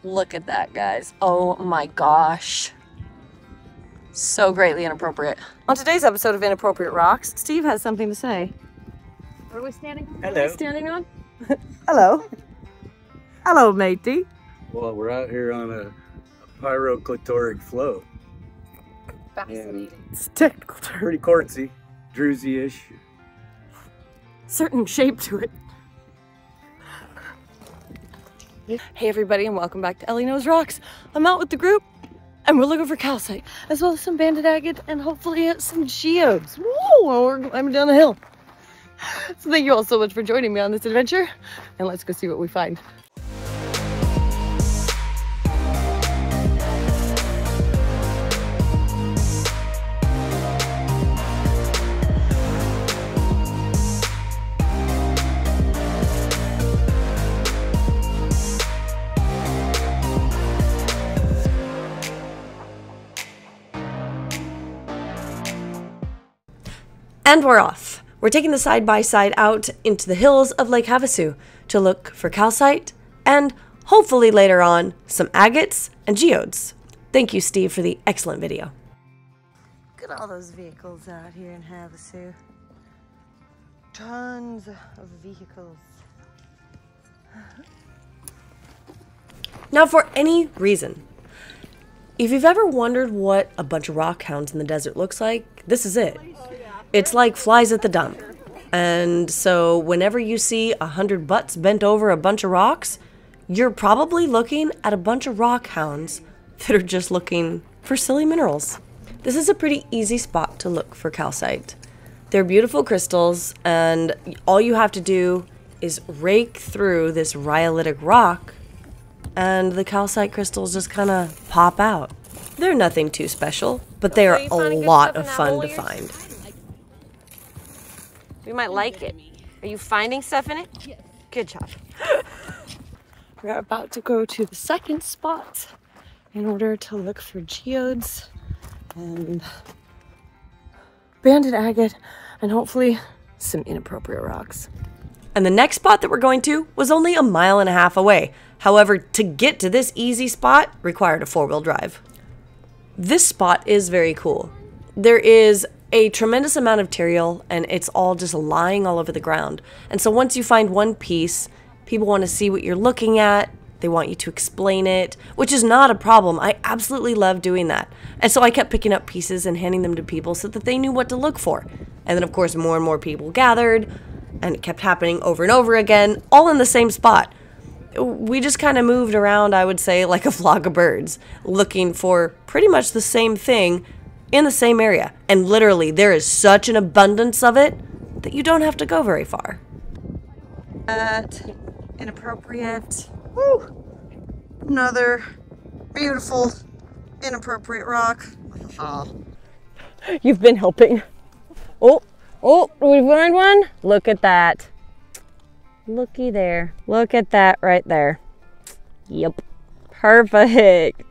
Look at that, guys. Oh my gosh. So greatly inappropriate. On today's episode of Inappropriate Rocks, Steve has something to say. What are we standing on? Hello. What are we standing on? Hello. Hello, matey. Well, we're out here on a pyroclitoric float. Fascinating. It's a technical term. Pretty quartzy, druzy-ish. Certain shape to it. Hey everybody, and welcome back to Elley Knows Rocks. I'm out with the group and we're looking for calcite, as well as some banded agate and hopefully some geodes. Whoa, we're climbing down the hill. So thank you all so much for joining me on this adventure, and let's go see what we find. And we're off. We're taking the side-by-side out into the hills of Lake Havasu to look for calcite and, hopefully later on, some agates and geodes. Thank you, Steve, for the excellent video. Look at all those vehicles out here in Havasu. Tons of vehicles. Now, for any reason, if you've ever wondered what a bunch of rockhounds in the desert looks like, this is it. It's like flies at the dump. And so whenever you see 100 butts bent over a bunch of rocks, you're probably looking at a bunch of rockhounds that are just looking for silly minerals. This is a pretty easy spot to look for calcite. They're beautiful crystals, and all you have to do is rake through this rhyolitic rock, and the calcite crystals just kind of pop out. They're nothing too special, but they are a lot of fun to find. We might like it. Are you finding stuff in it? Yes. Good job. We're about to go to the second spot in order to look for geodes and banded agate and hopefully some inappropriate rocks. And the next spot that we're going to was only 1.5 miles away. However, to get to this easy spot required a 4-wheel drive. This spot is very cool. There is a tremendous amount of material, and it's all just lying all over the ground. And so once you find one piece, people want to see what you're looking at. They want you to explain it, which is not a problem. I absolutely love doing that. And so I kept picking up pieces and handing them to people so that they knew what to look for. And then, of course, more and more people gathered, and it kept happening over and over again, all in the same spot. We just kind of moved around, I would say, like a flock of birds, looking for pretty much the same thing in the same area. And literally, there is such an abundance of it that you don't have to go very far. Inappropriate. Woo! Another beautiful inappropriate rock. Oh. You've been helping. Oh, we find one? Look at that. Looky there. Look at that right there. Yep. Perfect.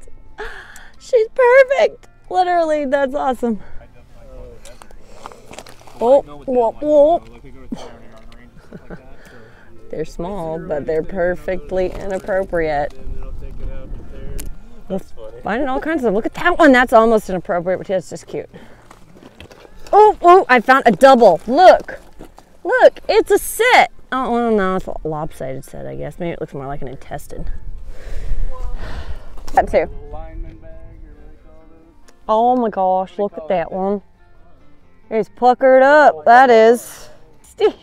She's perfect. Literally, that's awesome. Oh, whoa. They're small, but they're perfectly inappropriate. We're finding all kinds of them. Look at that one. That's almost inappropriate, but that's just cute. Oh, I found a double. Look, it's a set. Oh, well, no, it's a lopsided set, I guess. Maybe it looks more like an intestine. That too. Oh my gosh, look at that one. It's puckered up, that is. Steve,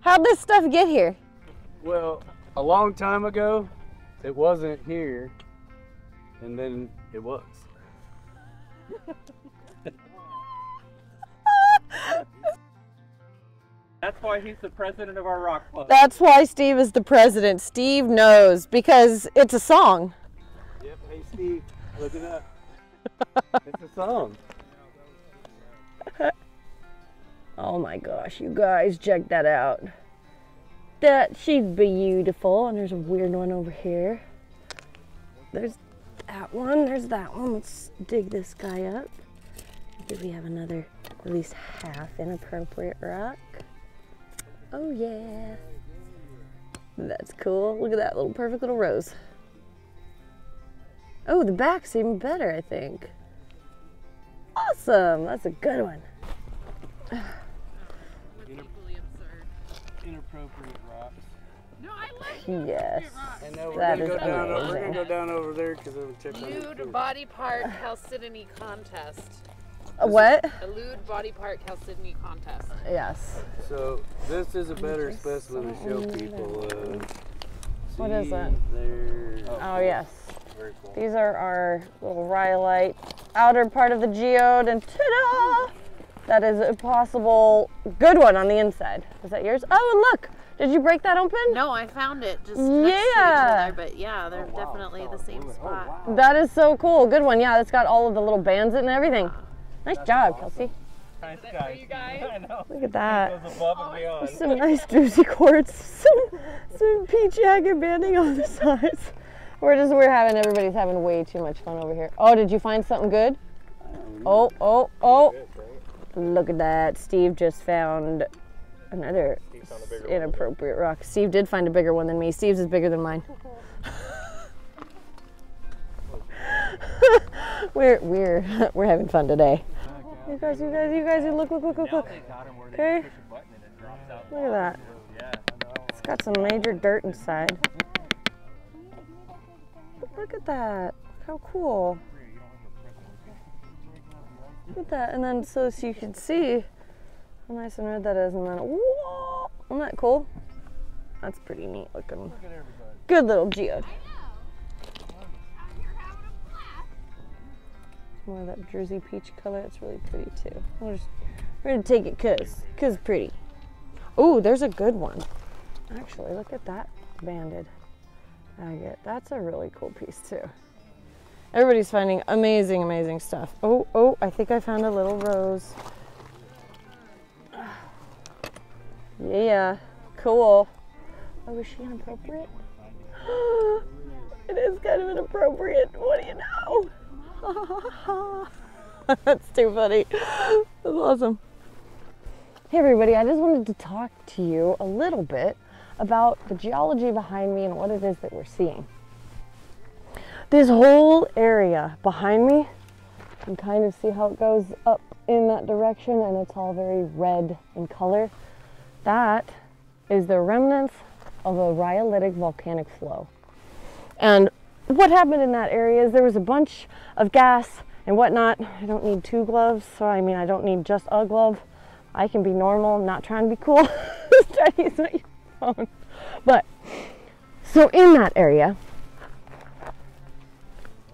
how'd this stuff get here? Well, a long time ago, it wasn't here, and then it was. That's why he's the president of our rock club. That's why Steve is the president. Steve knows, because it's a song. Yep, hey Steve, look it up. It's a song. Oh my gosh, you guys, check that out. She's beautiful. And there's a weird one over here. There's that one. There's that one. Let's dig this guy up. Maybe we have another, at least half inappropriate rock. Oh yeah. That's cool. Look at that little perfect little rose. Oh, the back's even better, I think. Awesome, that's a good one. Inappropriate rocks. No, I like Yes, And now that we're is gonna go down over there because it'll check on lewd the body part Calcedony contest. a what? A lewd body part Calcedony contest. Yes. So this is a better specimen to show people. What is it? There. Oh yes. Very cool. These are our little rhyolite outer part of the geode, and ta-da! That is a possible good one on the inside. Is that yours? Oh, and look! Did you break that open? No, I found it just next to each other, but yeah, they're definitely the same spot. That is so cool. Good one. Yeah, it's got all of the little bands in and everything. Nice job, Kelsey. Nice guys. You guys. I know. Look at that. Goes above and beyond. Some nice juicy quartz. Some peach agate banding on the sides. Everybody's having way too much fun over here. Oh, did you find something good? Oh. Look at that. Steve just found another inappropriate rock. Steve did find a bigger one than me. Steve's is bigger than mine. We're having fun today. You guys, look. Okay. Look at that. It's got some major dirt inside. Look at that. How cool. Look at that. And then so you can see how nice and red that is. And then, whoa! Isn't that cool? That's pretty neat looking. Good little geode. More of that Jersey peach color. It's really pretty too. We're gonna take it cause it's pretty. Oh, there's a good one. Actually, look at that banded agate. That's a really cool piece too. Everybody's finding amazing stuff. Oh, I think I found a little rose. Yeah, cool. Oh, is she inappropriate? It is kind of inappropriate. What do you know? That's too funny. That's awesome. Hey everybody, I just wanted to talk to you a little bit about the geology behind me and what it is that we're seeing. This whole area behind me, you can kind of see how it goes up in that direction, and it's all very red in color. That is the remnants of a rhyolitic volcanic flow. And what happened in that area is there was a bunch of gas and whatnot. I don't need 2 gloves, so I don't need just a glove. I can be normal, I'm not trying to be cool. Just trying to use my phone. But, so in that area,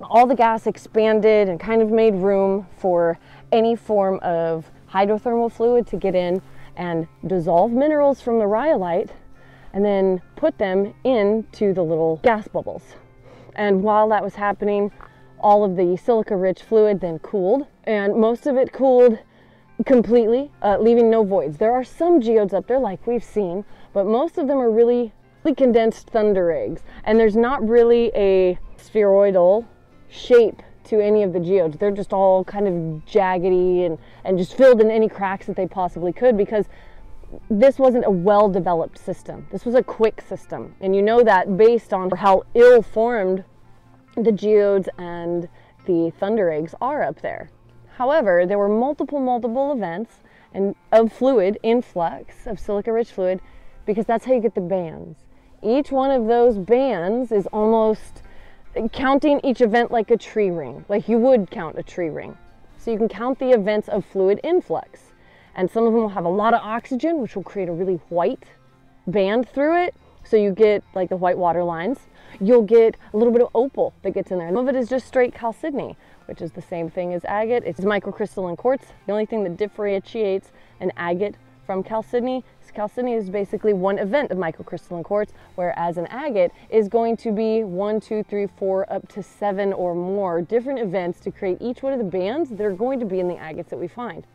all the gas expanded and kind of made room for any form of hydrothermal fluid to get in and dissolve minerals from the rhyolite and then put them into the little gas bubbles. And while that was happening, all of the silica-rich fluid then cooled, and most of it cooled completely, leaving no voids. There are some geodes up there like we've seen, but most of them are really condensed thunder eggs, and there's not really a spheroidal shape to any of the geodes. They're just all kind of jaggedy and just filled in any cracks that they possibly could, because this wasn't a well-developed system. This was a quick system, and you know that based on how ill-formed the geodes and the thunder eggs are up there. However, there were multiple events of fluid influx, of silica-rich fluid, because that's how you get the bands. Each one of those bands is almost counting each event like a tree ring, like you would count a tree ring. So you can count the events of fluid influx. And some of them will have a lot of oxygen, which will create a really white band through it. So you get like the white water lines. You'll get a little bit of opal that gets in there. Some of it is just straight chalcedony, which is the same thing as agate. It's microcrystalline quartz. The only thing that differentiates an agate from chalcedony is basically one event of microcrystalline quartz, whereas an agate is going to be 1, 2, 3, 4, up to 7 or more different events to create each one of the bands that are going to be in the agates that we find.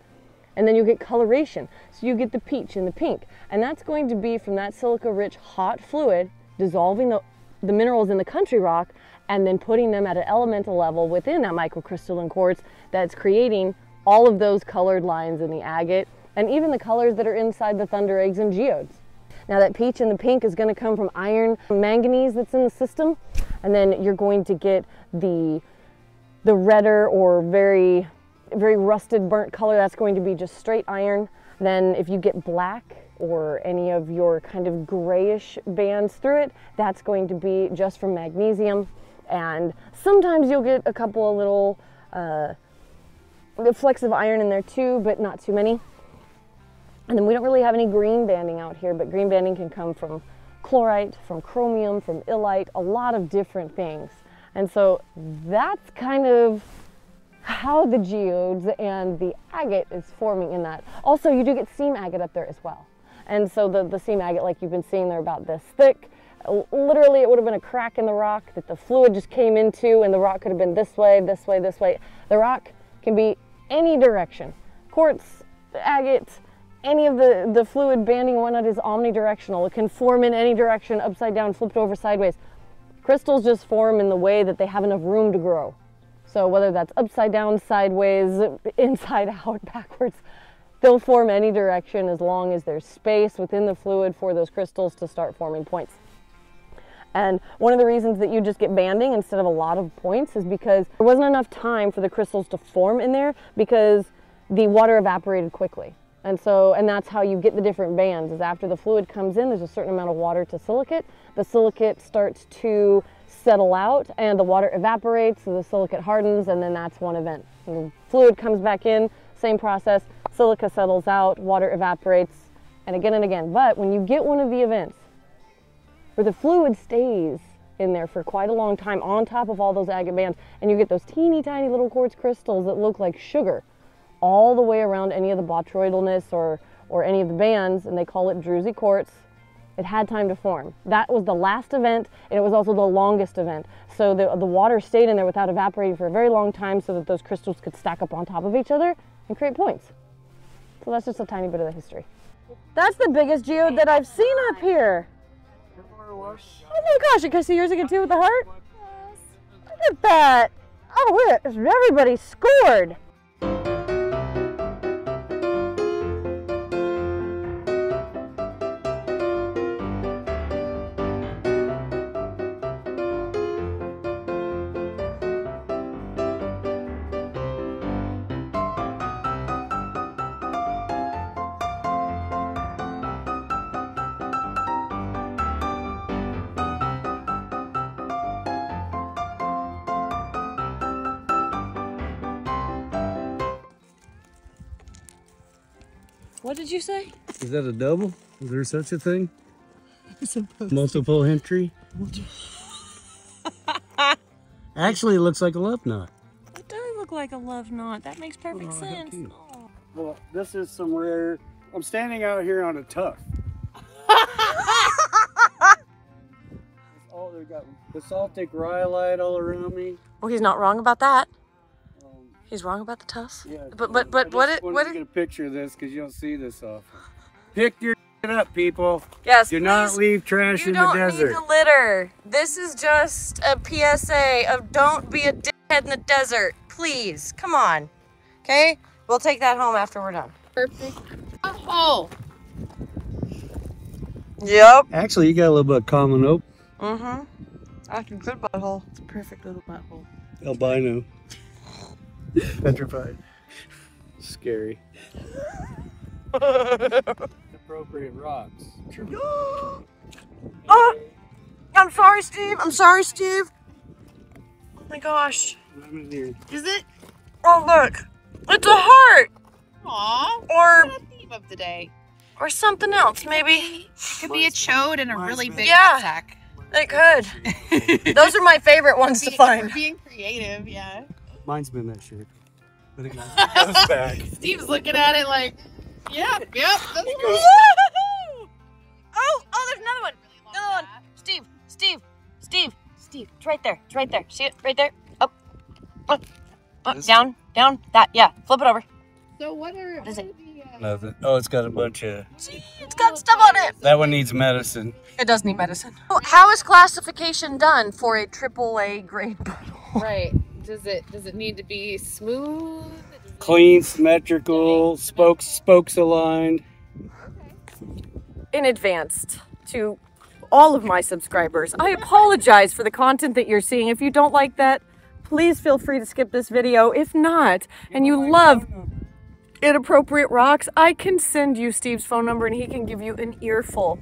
And then you get coloration. So you get the peach and the pink. And that's going to be from that silica-rich hot fluid dissolving the minerals in the country rock and then putting them at an elemental level within that microcrystalline quartz that's creating all of those colored lines in the agate and even the colors that are inside the thunder eggs and geodes. Now that peach and the pink is going to come from iron manganese that's in the system. And then you're going to get the redder or very rusted burnt color. That's going to be just straight iron. Then if you get black or any of your kind of grayish bands through it, that's going to be just from magnesium. And sometimes you'll get a couple of little flecks of iron in there too, but not too many. And then we don't really have any green banding out here, but green banding can come from chlorite, from chromium, from illite, a lot of different things. And so that's kind of how the geodes and the agate is forming in that. Also, you do get seam agate up there as well. And so the seam agate, like you've been seeing, they're about this thick. Literally, it would have been a crack in the rock that the fluid just came into, and the rock could have been this way, this way, this way. The rock can be any direction. Quartz, agate, any of the fluid banding and whatnot is omnidirectional. It can form in any direction, upside down, flipped over, sideways. Crystals just form in the way that they have enough room to grow. So whether that's upside down, sideways, inside out, backwards, they'll form any direction as long as there's space within the fluid for those crystals to start forming points. And one of the reasons that you just get banding instead of a lot of points is because there wasn't enough time for the crystals to form in there because the water evaporated quickly. And that's how you get the different bands, is after the fluid comes in, there's a certain amount of water to silicate. The silicate starts to settle out and the water evaporates, so the silicate hardens, and then that's one event. And the fluid comes back in, same process, silica settles out, water evaporates, and again. But when you get one of the events where the fluid stays in there for quite a long time on top of all those agate bands, and you get those teeny tiny little quartz crystals that look like sugar all the way around any of the botryoidalness or any of the bands, and they call it druzy quartz, it had time to form. That was the last event, and it was also the longest event. So the water stayed in there without evaporating for a very long time so that those crystals could stack up on top of each other and create points. So that's just a tiny bit of the history. That's the biggest geode that I've seen up here. Oh my gosh, can I see yours again too with the heart? Look at that. Oh, everybody scored. What did you say? Is that a double? Is there such a thing? Multiple entry? Actually, it looks like a love knot. It does look like a love knot. That makes perfect sense. Oh. Well, this is some rare... I'm standing out here on a tuff. Oh, they've got basaltic rhyolite all around me. Well, he's not wrong about that. He's wrong about the tuss. Yeah, but what I wanted to get a picture of this because you don't see this often. Pick your shit up, people. Yes, do not leave trash in the desert. You don't need to litter. This is just a PSA of don't be a dickhead in the desert. Please, come on. Okay? We'll take that home after we're done. Perfect. Oh. Yep. Actually, you got a little bit of common oak. Mm-hmm. That's a good butthole. It's a perfect little butthole. Albino. Petrified. Scary. Inappropriate rocks. Oh! I'm sorry, Steve. I'm sorry, Steve. Oh my gosh. Is it? Oh, look. It's a heart. Aww. Or the theme of the day. Or something else, maybe. It could be a chode and a really big sack. It could. Those are my favorite ones to find. We're being creative, yeah. Mine's been that shape. But it goes back. Steve's looking at it like, yep, that's Woo! Oh, there's another one. Another one. Steve. It's right there. It's right there. See it? Right there. Up. Down. That. Yeah. Flip it over. So what is it? Nothing. Oh, it's got a bunch of... See, it's got stuff on it. That one needs medicine. It does need medicine. How is classification done for a AAA grade butthole? Right. Does it need to be smooth? Clean, symmetrical, spokes aligned. In advance to all of my subscribers. I apologize for the content that you're seeing. If you don't like that, please feel free to skip this video. If not, and you love Inappropriate Rocks, I can send you Steve's phone number and he can give you an earful.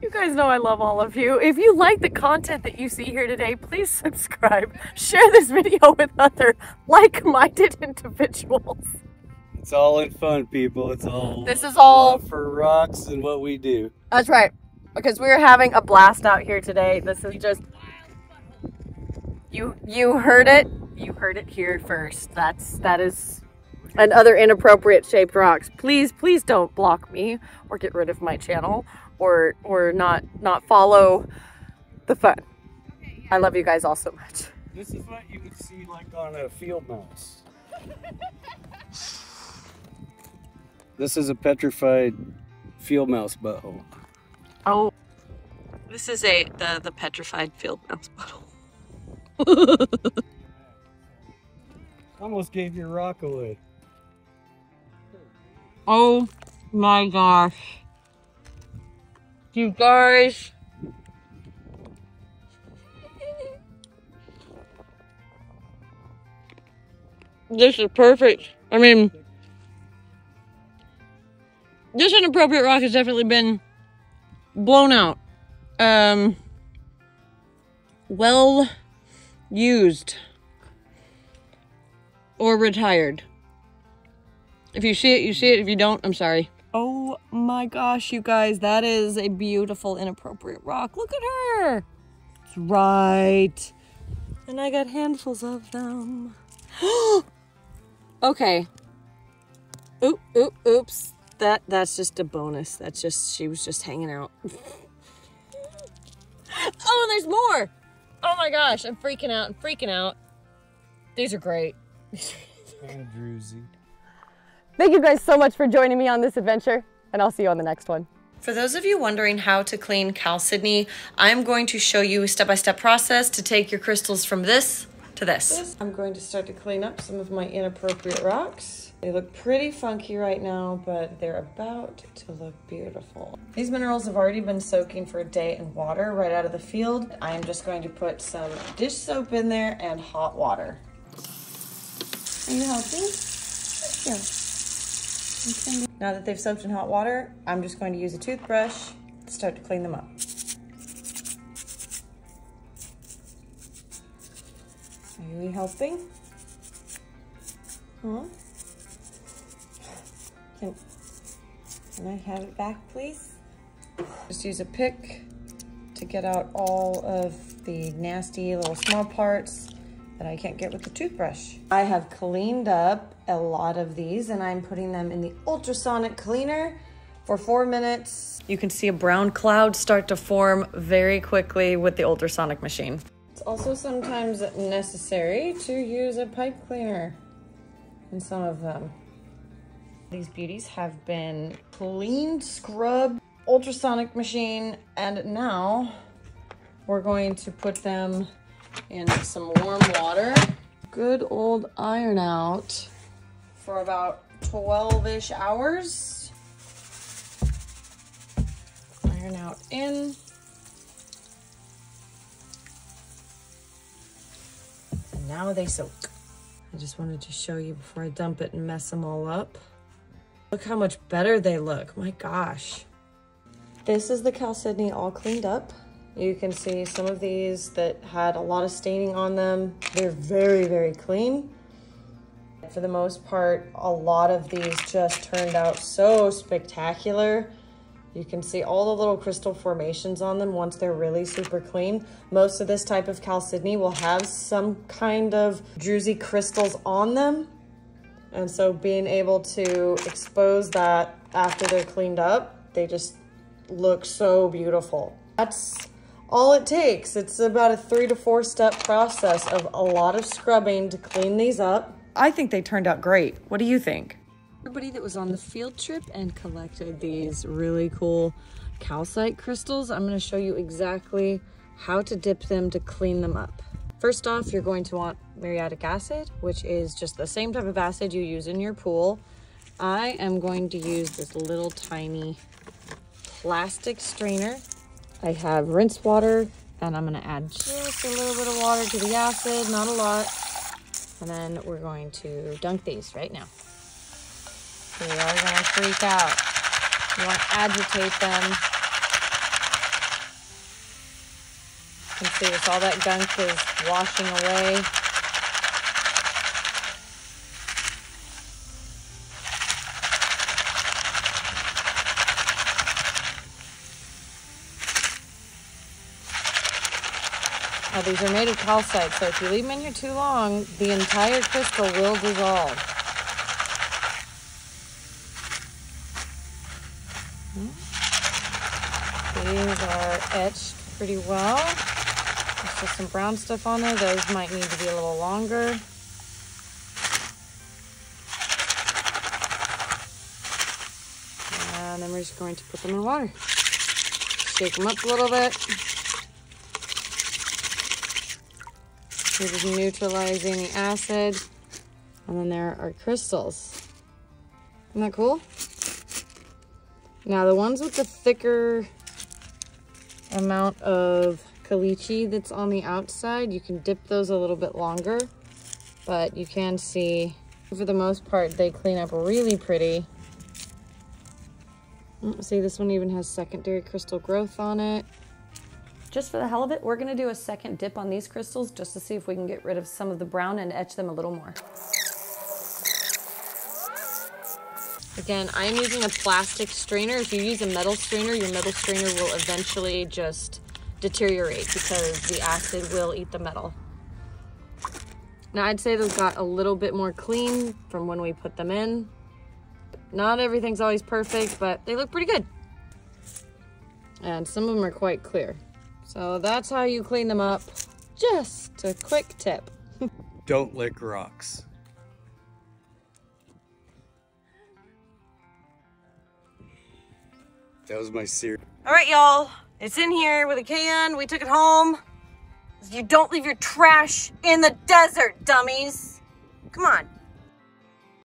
You guys know I love all of you. If you like the content that you see here today, please subscribe. Share this video with other like-minded individuals. It's all in fun, people. It's all. This is all for rocks and what we do. That's right. Because we're having a blast out here today. This is just. You heard it. You heard it here first. That is another inappropriate shaped rocks. Please don't block me or get rid of my channel or not follow the fun. I love you guys all so much. This is what you would see like on a field mouse. This is a petrified field mouse butthole. Oh, this is the petrified field mouse butthole. Almost gave your rock away. Oh my gosh. You guys. This is perfect. I mean, this Inappropriate Rock has definitely been blown out. Well used. Or retired. If you see it, you see it. If you don't, I'm sorry. Oh my gosh, you guys, that is a beautiful Inappropriate Rock. Look at her. That's right. And I got handfuls of them. Okay. Oops. That's just a bonus. That's just, she was just hanging out. Oh, there's more. Oh my gosh, I'm freaking out. These are great. And Druzy. Thank you guys so much for joining me on this adventure, and I'll see you on the next one. For those of you wondering how to clean Chalcedony, I'm going to show you a step-by-step process to take your crystals from this to this. I'm going to start to clean up some of my Inappropriate rocks. They look pretty funky right now, but they're about to look beautiful. These minerals have already been soaking for a day in water right out of the field. I am just going to put some dish soap in there and hot water. Are you helping? Yeah. Okay. Now that they've soaked in hot water, I'm just going to use a toothbrush to start to clean them up. Are you helping? Huh? Can I have it back, please? Just use a pick to get out all of the nasty little small parts that I can't get with the toothbrush. I have cleaned up a lot of these and I'm putting them in the ultrasonic cleaner for 4 minutes. You can see a brown cloud start to form very quickly with the ultrasonic machine. It's also sometimes necessary to use a pipe cleaner in some of them. These beauties have been cleaned, scrubbed, ultrasonic machine, and now we're going to put them in some warm water. Good old iron out for about 12-ish hours. Iron out in. And now they soak. I just wanted to show you before I dump it and mess them all up. Look how much better they look. My gosh. This is the Chalcedony all cleaned up. You can see some of these that had a lot of staining on them. They're very, very clean. For the most part, a lot of these just turned out so spectacular. You can see all the little crystal formations on them once they're really super clean. Most of this type of Chalcedony will have some kind of druzy crystals on them. And so being able to expose that after they're cleaned up, they just look so beautiful. That's all it takes. It's about a 3 to 4 step process of a lot of scrubbing to clean these up. I think they turned out great. What do you think? Everybody that was on the field trip and collected these really cool calcite crystals, I'm going to show you exactly how to dip them to clean them up. First off, you're going to want muriatic acid, which is just the same type of acid you use in your pool. I am going to use this little tiny plastic strainer. I have rinse water, and I'm gonna add just a little bit of water to the acid, not a lot. And then we're going to dunk these right now. They are gonna freak out. You wanna agitate them. You can see this, all that gunk is washing away. Now these are made of calcite, so if you leave them in here too long, the entire crystal will dissolve. These are etched pretty well. There's just some brown stuff on there. Those might need to be a little longer. And then we're just going to put them in water. Shake them up a little bit. We're just neutralizing the acid. And then there are crystals. Isn't that cool? Now the ones with the thicker amount of caliche that's on the outside, you can dip those a little bit longer. But you can see, for the most part, they clean up really pretty. See, this one even has secondary crystal growth on it. Just for the hell of it, we're gonna do a second dip on these crystals just to see if we can get rid of some of the brown and etch them a little more. Again, I'm using a plastic strainer. If you use a metal strainer, your metal strainer will eventually just deteriorate because the acid will eat the metal. Now I'd say those got a little bit more clean from when we put them in. Not everything's always perfect, but they look pretty good. And some of them are quite clear. So that's how you clean them up. Just a quick tip. Don't lick rocks. That was my serious. All right, y'all, it's in here with a can. We took it home. You don't leave your trash in the desert, dummies. Come on.